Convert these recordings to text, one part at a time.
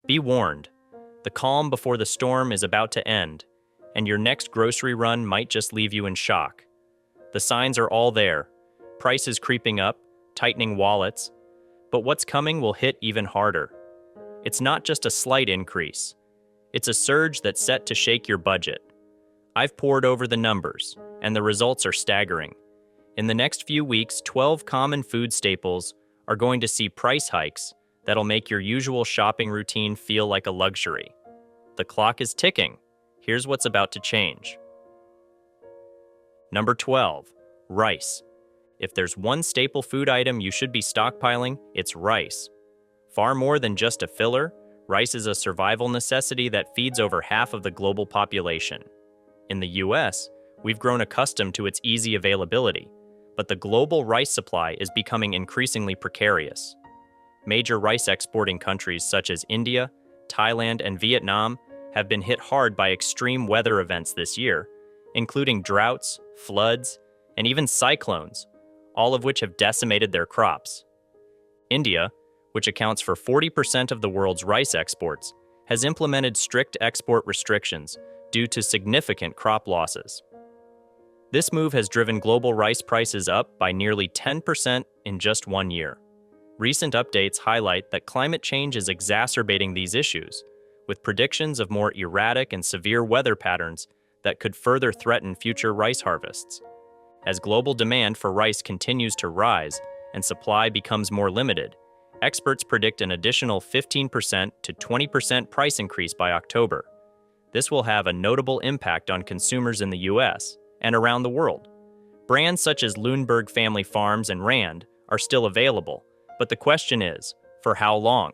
Be warned, the calm before the storm is about to end, and your next grocery run might just leave you in shock. The signs are all there, prices creeping up, tightening wallets, but what's coming will hit even harder. It's not just a slight increase. It's a surge that's set to shake your budget. I've pored over the numbers, and the results are staggering. In the next few weeks, 12 common food staples are going to see price hikes that'll make your usual shopping routine feel like a luxury. The clock is ticking. Here's what's about to change. Number 12, rice. If there's one staple food item you should be stockpiling, it's rice. Far more than just a filler, rice is a survival necessity that feeds over half of the global population. In the US, we've grown accustomed to its easy availability, but the global rice supply is becoming increasingly precarious. Major rice exporting countries such as India, Thailand, and Vietnam have been hit hard by extreme weather events this year, including droughts, floods, and even cyclones, all of which have decimated their crops. India, which accounts for 40% of the world's rice exports, has implemented strict export restrictions due to significant crop losses. This move has driven global rice prices up by nearly 10% in just 1 year. Recent updates highlight that climate change is exacerbating these issues, with predictions of more erratic and severe weather patterns that could further threaten future rice harvests. As global demand for rice continues to rise and supply becomes more limited, experts predict an additional 15% to 20% price increase by October. This will have a notable impact on consumers in the US and around the world. Brands such as Lundberg Family Farms and Rand are still available, but the question is, for how long?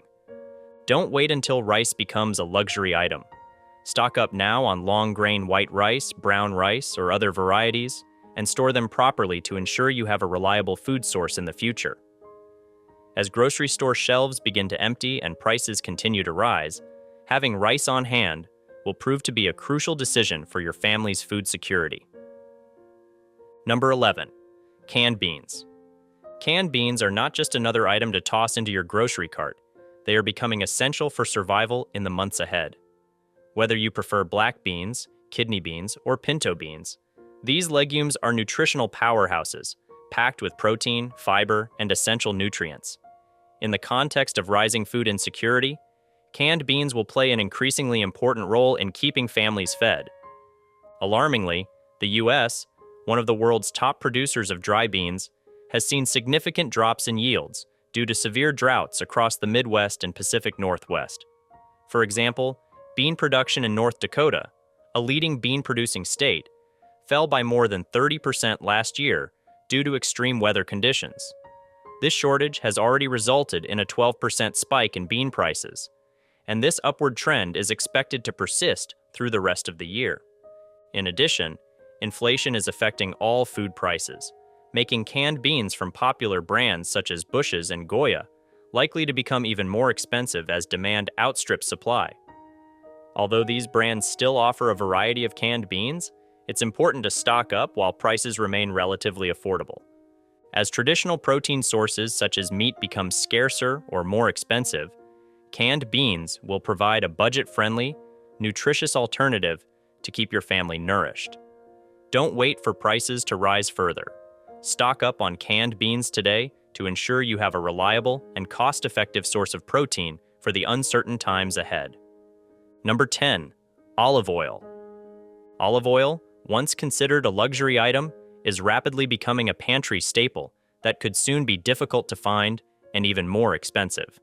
Don't wait until rice becomes a luxury item. Stock up now on long-grain white rice, brown rice, or other varieties, and store them properly to ensure you have a reliable food source in the future. As grocery store shelves begin to empty and prices continue to rise, having rice on hand will prove to be a crucial decision for your family's food security. Number 11, canned beans. Canned beans are not just another item to toss into your grocery cart. They are becoming essential for survival in the months ahead. Whether you prefer black beans, kidney beans, or pinto beans, these legumes are nutritional powerhouses, packed with protein, fiber, and essential nutrients. In the context of rising food insecurity, canned beans will play an increasingly important role in keeping families fed. Alarmingly, the US, one of the world's top producers of dry beans, has seen significant drops in yields due to severe droughts across the Midwest and Pacific Northwest. For example, bean production in North Dakota, a leading bean-producing state, fell by more than 30% last year due to extreme weather conditions. This shortage has already resulted in a 12% spike in bean prices, and this upward trend is expected to persist through the rest of the year. In addition, inflation is affecting all food prices, making canned beans from popular brands such as Bush's and Goya likely to become even more expensive as demand outstrips supply. Although these brands still offer a variety of canned beans, it's important to stock up while prices remain relatively affordable. As traditional protein sources such as meat become scarcer or more expensive, canned beans will provide a budget-friendly, nutritious alternative to keep your family nourished. Don't wait for prices to rise further. Stock up on canned beans today to ensure you have a reliable and cost-effective source of protein for the uncertain times ahead. Number 10, olive oil. Olive oil, once considered a luxury item, is rapidly becoming a pantry staple that could soon be difficult to find and even more expensive.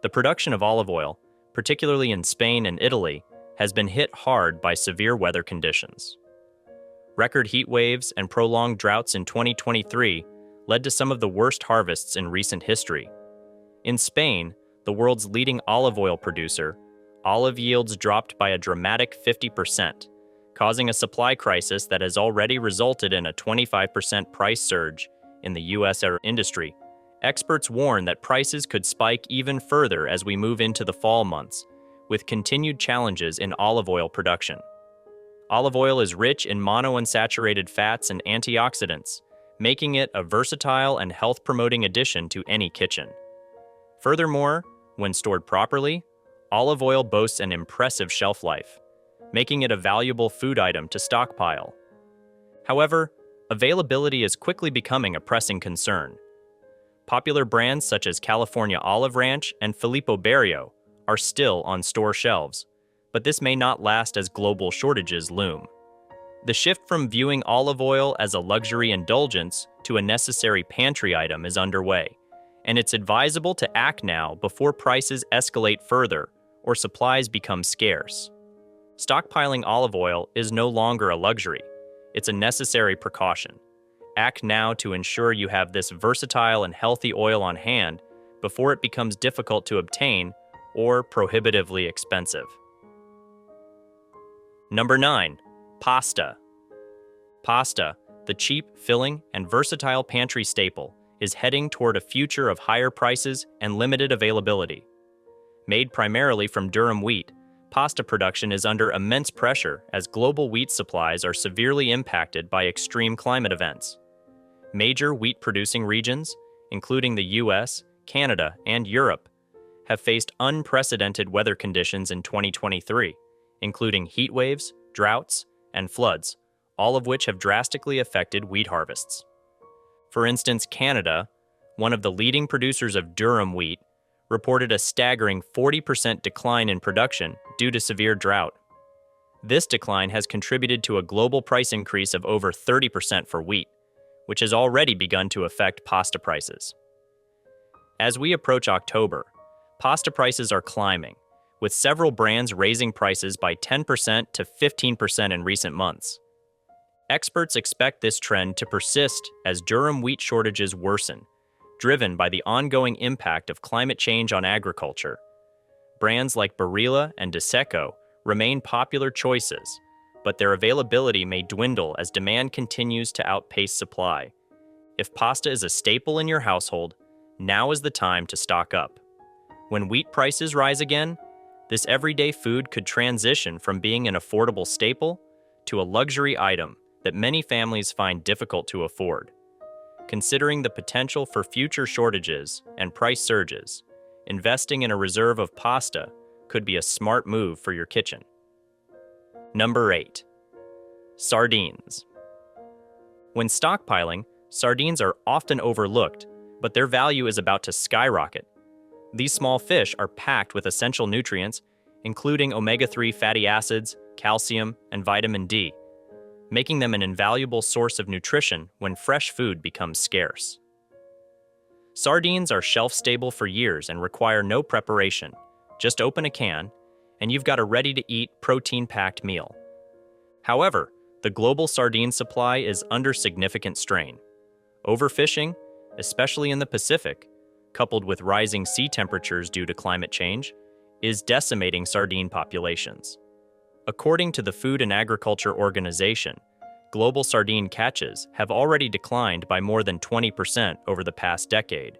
The production of olive oil, particularly in Spain and Italy, has been hit hard by severe weather conditions. Record heat waves and prolonged droughts in 2023 led to some of the worst harvests in recent history. In Spain, the world's leading olive oil producer, olive yields dropped by a dramatic 50%, causing a supply crisis that has already resulted in a 25% price surge in the U.S. industry. Experts warn that prices could spike even further as we move into the fall months, with continued challenges in olive oil production. Olive oil is rich in monounsaturated fats and antioxidants, making it a versatile and health-promoting addition to any kitchen. Furthermore, when stored properly, Olive oil boasts an impressive shelf life, making it a valuable food item to stockpile. However, availability is quickly becoming a pressing concern. Popular brands such as California Olive Ranch and Filippo Barrio are still on store shelves, but this may not last as global shortages loom. The shift from viewing olive oil as a luxury indulgence to a necessary pantry item is underway, and it's advisable to act now before prices escalate further or supplies become scarce. Stockpiling olive oil is no longer a luxury, it's a necessary precaution. Act now to ensure you have this versatile and healthy oil on hand before it becomes difficult to obtain or prohibitively expensive. Number 9. Pasta. Pasta, the cheap, filling, and versatile pantry staple, is heading toward a future of higher prices and limited availability. Made primarily from durum wheat, pasta production is under immense pressure as global wheat supplies are severely impacted by extreme climate events. Major wheat-producing regions, including the US, Canada, and Europe, have faced unprecedented weather conditions in 2023, including heat waves, droughts, and floods, all of which have drastically affected wheat harvests. For instance, Canada, one of the leading producers of durum wheat, reported a staggering 40% decline in production due to severe drought. This decline has contributed to a global price increase of over 30% for wheat, which has already begun to affect pasta prices. As we approach October, pasta prices are climbing, with several brands raising prices by 10% to 15% in recent months. Experts expect this trend to persist as durum wheat shortages worsen, driven by the ongoing impact of climate change on agriculture. Brands like Barilla and Disseco remain popular choices, but their availability may dwindle as demand continues to outpace supply. If pasta is a staple in your household, now is the time to stock up. When wheat prices rise again, this everyday food could transition from being an affordable staple to a luxury item that many families find difficult to afford. Considering the potential for future shortages and price surges, investing in a reserve of pasta could be a smart move for your kitchen. Number 8. Sardines. When stockpiling, sardines are often overlooked, but their value is about to skyrocket. These small fish are packed with essential nutrients, including omega-3 fatty acids, calcium, and vitamin D, making them an invaluable source of nutrition when fresh food becomes scarce. Sardines are shelf-stable for years and require no preparation. Just open a can, and you've got a ready-to-eat, protein-packed meal. However, the global sardine supply is under significant strain. Overfishing, especially in the Pacific, coupled with rising sea temperatures due to climate change, is decimating sardine populations. According to the Food and Agriculture Organization, global sardine catches have already declined by more than 20% over the past decade.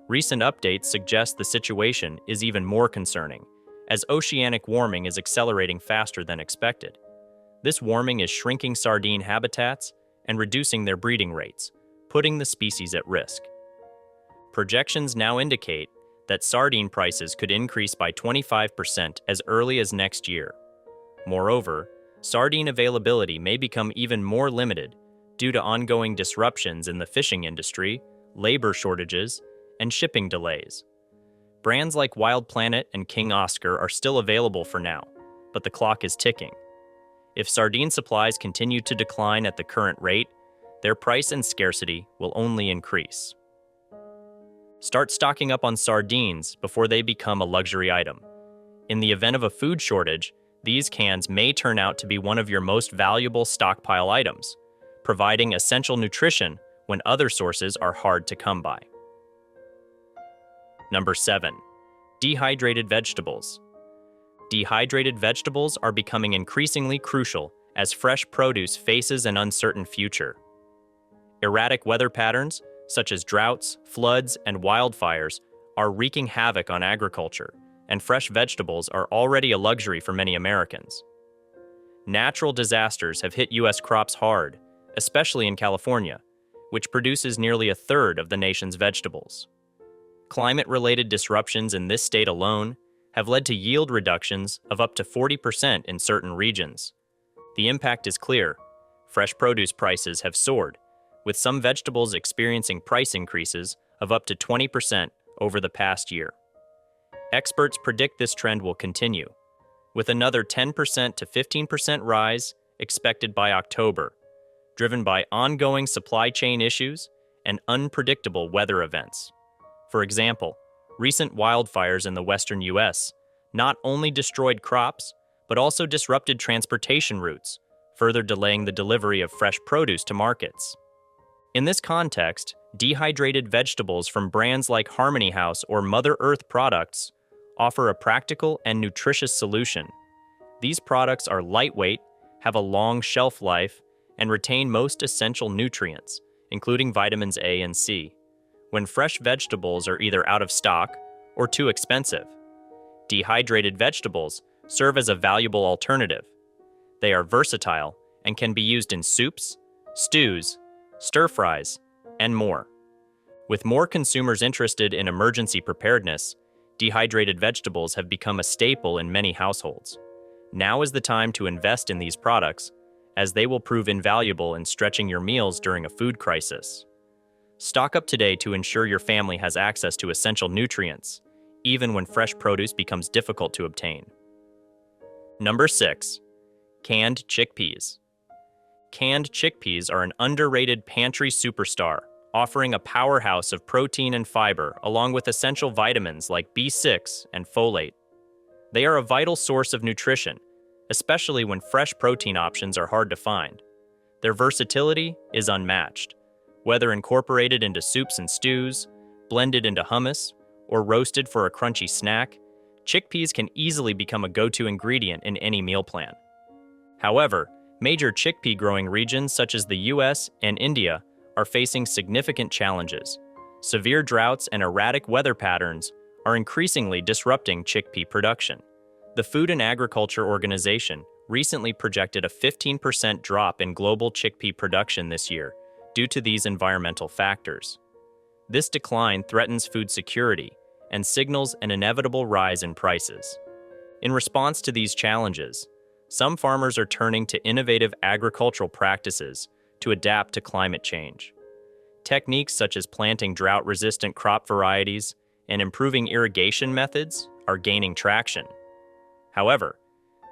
Recent updates suggest the situation is even more concerning, as oceanic warming is accelerating faster than expected. This warming is shrinking sardine habitats and reducing their breeding rates, putting the species at risk. Projections now indicate that sardine prices could increase by 25% as early as next year. Moreover, sardine availability may become even more limited due to ongoing disruptions in the fishing industry, labor shortages, and shipping delays. Brands like Wild Planet and King Oscar are still available for now, but the clock is ticking. If sardine supplies continue to decline at the current rate, their price and scarcity will only increase. Start stocking up on sardines before they become a luxury item. In the event of a food shortage, these cans may turn out to be one of your most valuable stockpile items, providing essential nutrition when other sources are hard to come by. Number 7. Dehydrated vegetables. Dehydrated vegetables are becoming increasingly crucial as fresh produce faces an uncertain future. Erratic weather patterns, such as droughts, floods, and wildfires, are wreaking havoc on agriculture, and fresh vegetables are already a luxury for many Americans. Natural disasters have hit U.S. crops hard, especially in California, which produces nearly a third of the nation's vegetables. Climate-related disruptions in this state alone have led to yield reductions of up to 40% in certain regions. The impact is clear. Fresh produce prices have soared, with some vegetables experiencing price increases of up to 20% over the past year. Experts predict this trend will continue, with another 10% to 15% rise expected by October, driven by ongoing supply chain issues and unpredictable weather events. For example, recent wildfires in the western U.S. not only destroyed crops, but also disrupted transportation routes, further delaying the delivery of fresh produce to markets. In this context, dehydrated vegetables from brands like Harmony House or Mother Earth products offer a practical and nutritious solution. These products are lightweight, have a long shelf life, and retain most essential nutrients, including vitamins A and C, when fresh vegetables are either out of stock or too expensive. Dehydrated vegetables serve as a valuable alternative. They are versatile and can be used in soups, stews, stir-fries, and more. With more consumers interested in emergency preparedness, dehydrated vegetables have become a staple in many households. Now is the time to invest in these products, as they will prove invaluable in stretching your meals during a food crisis. Stock up today to ensure your family has access to essential nutrients, even when fresh produce becomes difficult to obtain. Number 6. Canned chickpeas. Canned chickpeas are an underrated pantry superstar, offering a powerhouse of protein and fiber along with essential vitamins like B6 and folate. They are a vital source of nutrition, especially when fresh protein options are hard to find. Their versatility is unmatched. Whether incorporated into soups and stews, blended into hummus, or roasted for a crunchy snack, chickpeas can easily become a go-to ingredient in any meal plan. However, major chickpea growing regions such as the US and India are facing significant challenges. Severe droughts and erratic weather patterns are increasingly disrupting chickpea production. The Food and Agriculture Organization recently projected a 15% drop in global chickpea production this year due to these environmental factors. This decline threatens food security and signals an inevitable rise in prices. In response to these challenges, some farmers are turning to innovative agricultural practices to adapt to climate change. Techniques such as planting drought-resistant crop varieties and improving irrigation methods are gaining traction. However,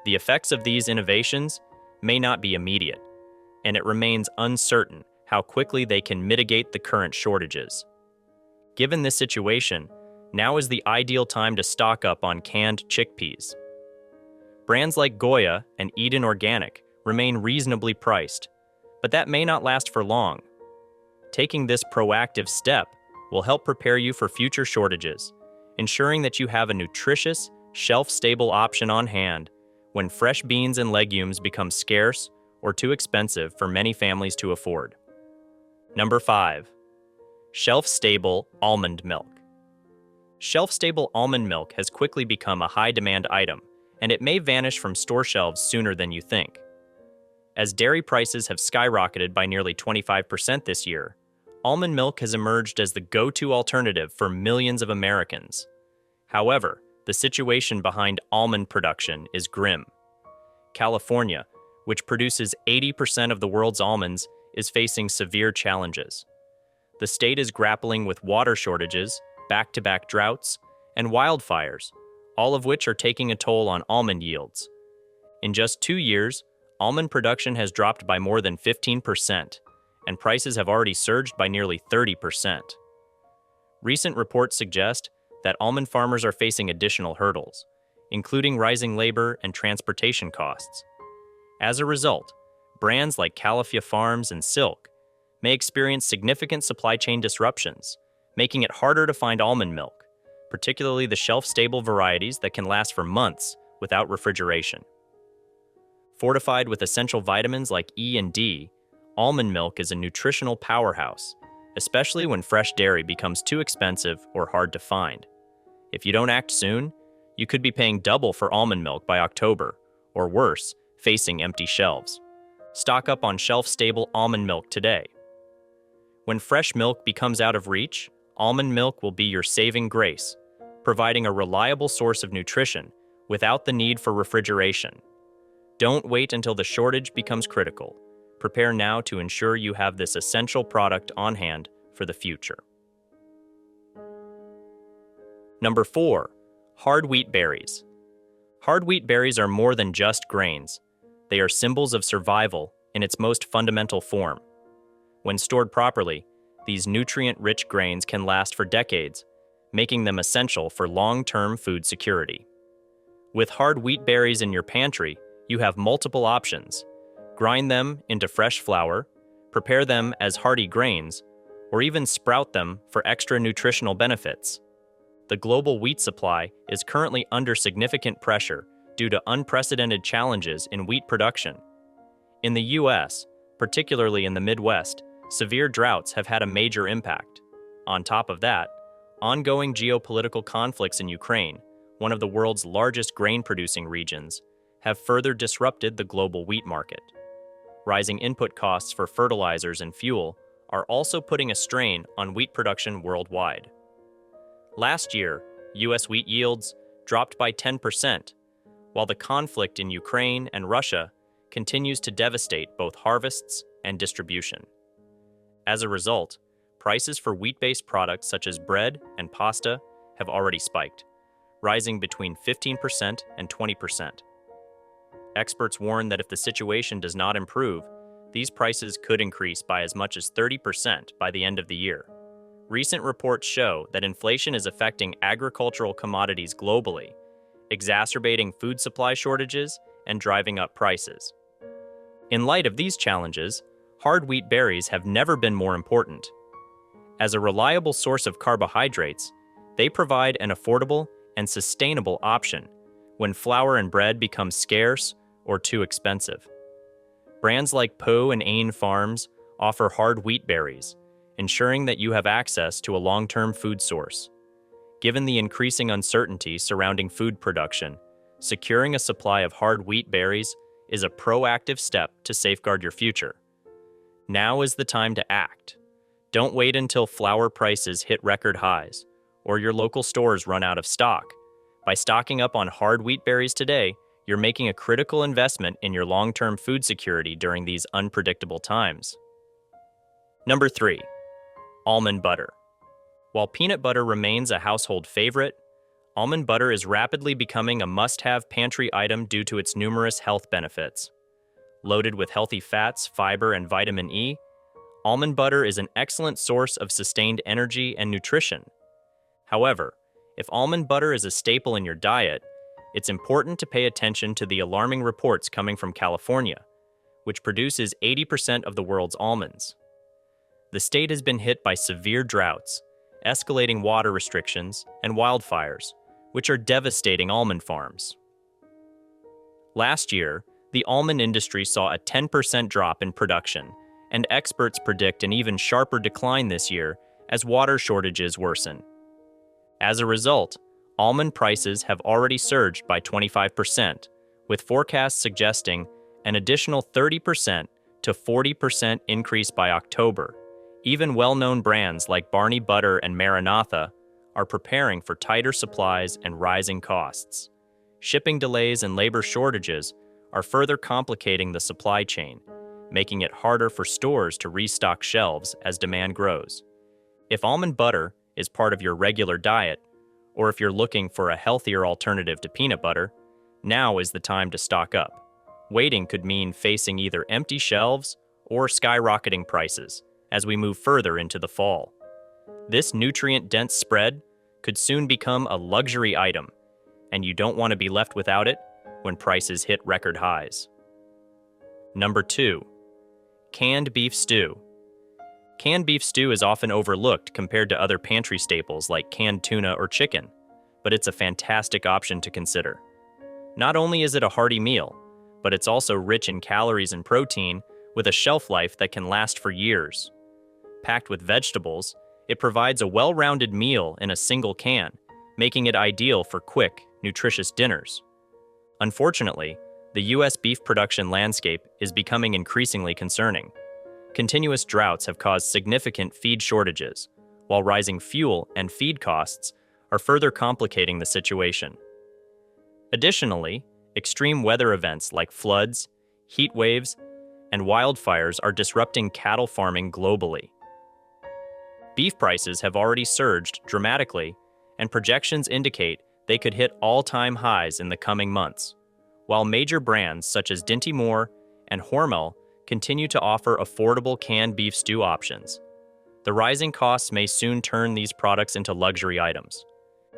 the effects of these innovations may not be immediate, and it remains uncertain how quickly they can mitigate the current shortages. Given this situation, now is the ideal time to stock up on canned chickpeas. Brands like Goya and Eden Organic remain reasonably priced, but that may not last for long. Taking this proactive step will help prepare you for future shortages, ensuring that you have a nutritious, shelf-stable option on hand when fresh beans and legumes become scarce or too expensive for many families to afford. Number 5. Shelf-stable almond milk. Shelf-stable almond milk has quickly become a high-demand item, and it may vanish from store shelves sooner than you think. As dairy prices have skyrocketed by nearly 25% this year, almond milk has emerged as the go-to alternative for millions of Americans. However, the situation behind almond production is grim. California, which produces 80% of the world's almonds, is facing severe challenges. The state is grappling with water shortages, back-to-back droughts, and wildfires, all of which are taking a toll on almond yields. In just 2 years, almond production has dropped by more than 15%, and prices have already surged by nearly 30%. Recent reports suggest that almond farmers are facing additional hurdles, including rising labor and transportation costs. As a result, brands like Califia Farms and Silk may experience significant supply chain disruptions, making it harder to find almond milk, particularly the shelf-stable varieties that can last for months without refrigeration. Fortified with essential vitamins like E and D, almond milk is a nutritional powerhouse, especially when fresh dairy becomes too expensive or hard to find. If you don't act soon, you could be paying double for almond milk by October, or worse, facing empty shelves. Stock up on shelf-stable almond milk today. When fresh milk becomes out of reach, almond milk will be your saving grace. providing a reliable source of nutrition without the need for refrigeration. Don't wait until the shortage becomes critical. Prepare now to ensure you have this essential product on hand for the future. Number 4. Hard wheat berries. Hard wheat berries are more than just grains. They are symbols of survival in its most fundamental form. When stored properly, these nutrient-rich grains can last for decades, making them essential for long-term food security. With hard wheat berries in your pantry, you have multiple options. Grind them into fresh flour, prepare them as hearty grains, or even sprout them for extra nutritional benefits. The global wheat supply is currently under significant pressure due to unprecedented challenges in wheat production. In the U.S., particularly in the Midwest, severe droughts have had a major impact. On top of that, ongoing geopolitical conflicts in Ukraine, one of the world's largest grain-producing regions, have further disrupted the global wheat market. Rising input costs for fertilizers and fuel are also putting a strain on wheat production worldwide. Last year, U.S. wheat yields dropped by 10%, while the conflict in Ukraine and Russia continues to devastate both harvests and distribution. As a result, prices for wheat-based products such as bread and pasta have already spiked, rising between 15% and 20%. Experts warn that if the situation does not improve, these prices could increase by as much as 30% by the end of the year. Recent reports show that inflation is affecting agricultural commodities globally, exacerbating food supply shortages and driving up prices. In light of these challenges, hard wheat berries have never been more important. As a reliable source of carbohydrates, they provide an affordable and sustainable option when flour and bread become scarce or too expensive. Brands like Poe and Ain Farms offer hard wheat berries, ensuring that you have access to a long-term food source. Given the increasing uncertainty surrounding food production, securing a supply of hard wheat berries is a proactive step to safeguard your future. Now is the time to act. Don't wait until flour prices hit record highs or your local stores run out of stock. By stocking up on hard wheat berries today, you're making a critical investment in your long-term food security during these unpredictable times. Number 3. Almond butter. While peanut butter remains a household favorite, almond butter is rapidly becoming a must-have pantry item due to its numerous health benefits. Loaded with healthy fats, fiber, and vitamin E, almond butter is an excellent source of sustained energy and nutrition. However, if almond butter is a staple in your diet, it's important to pay attention to the alarming reports coming from California, which produces 80% of the world's almonds. The state has been hit by severe droughts, escalating water restrictions, and wildfires, which are devastating almond farms. Last year, the almond industry saw a 10% drop in production, and experts predict an even sharper decline this year as water shortages worsen. As a result, almond prices have already surged by 25%, with forecasts suggesting an additional 30% to 40% increase by October. Even well-known brands like Barney Butter and Maranatha are preparing for tighter supplies and rising costs. Shipping delays and labor shortages are further complicating the supply chain, making it harder for stores to restock shelves as demand grows. If almond butter is part of your regular diet, or if you're looking for a healthier alternative to peanut butter, now is the time to stock up. Waiting could mean facing either empty shelves or skyrocketing prices as we move further into the fall. This nutrient-dense spread could soon become a luxury item, and you don't want to be left without it when prices hit record highs. Number 2. Canned beef stew. Canned beef stew is often overlooked compared to other pantry staples like canned tuna or chicken, but it's a fantastic option to consider. Not only is it a hearty meal, but it's also rich in calories and protein with a shelf life that can last for years. Packed with vegetables, it provides a well-rounded meal in a single can, making it ideal for quick, nutritious dinners. Unfortunately, the U.S. beef production landscape is becoming increasingly concerning. Continuous droughts have caused significant feed shortages, while rising fuel and feed costs are further complicating the situation. Additionally, extreme weather events like floods, heat waves, and wildfires are disrupting cattle farming globally. Beef prices have already surged dramatically, and projections indicate they could hit all-time highs in the coming months, while major brands such as Dinty Moore and Hormel continue to offer affordable canned beef stew options. The rising costs may soon turn these products into luxury items.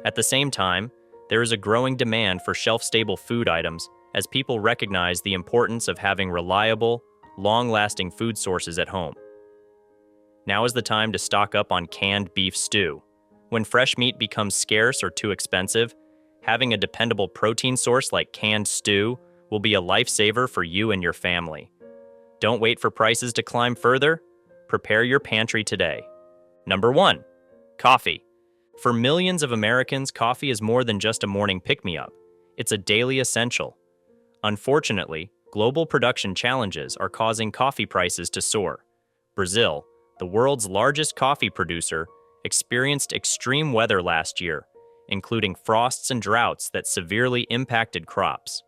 At the same time, there is a growing demand for shelf-stable food items as people recognize the importance of having reliable, long-lasting food sources at home. Now is the time to stock up on canned beef stew. When fresh meat becomes scarce or too expensive, having a dependable protein source like canned stew will be a lifesaver for you and your family. Don't wait for prices to climb further. Prepare your pantry today. Number 1. Coffee. For millions of Americans, coffee is more than just a morning pick-me-up. It's a daily essential. Unfortunately, global production challenges are causing coffee prices to soar. Brazil, the world's largest coffee producer, experienced extreme weather last year, including frosts and droughts that severely impacted crops.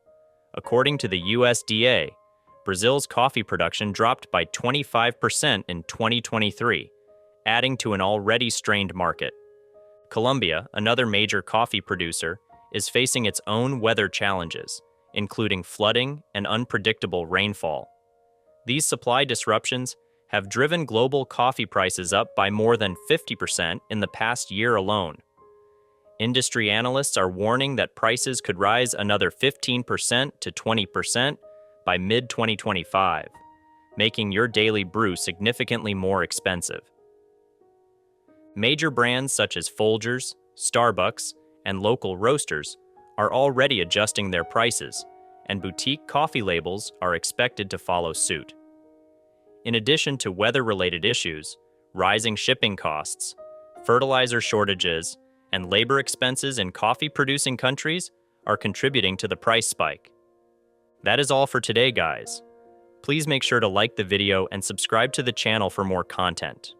According to the USDA, Brazil's coffee production dropped by 25% in 2023, adding to an already strained market. Colombia, another major coffee producer, is facing its own weather challenges, including flooding and unpredictable rainfall. These supply disruptions have driven global coffee prices up by more than 50% in the past year alone. Industry analysts are warning that prices could rise another 15% to 20% by mid-2025, making your daily brew significantly more expensive. Major brands such as Folgers, Starbucks, and local roasters are already adjusting their prices, and boutique coffee labels are expected to follow suit. In addition to weather-related issues, rising shipping costs, fertilizer shortages, and labor expenses in coffee-producing countries are contributing to the price spike. That is all for today, guys. Please make sure to like the video and subscribe to the channel for more content.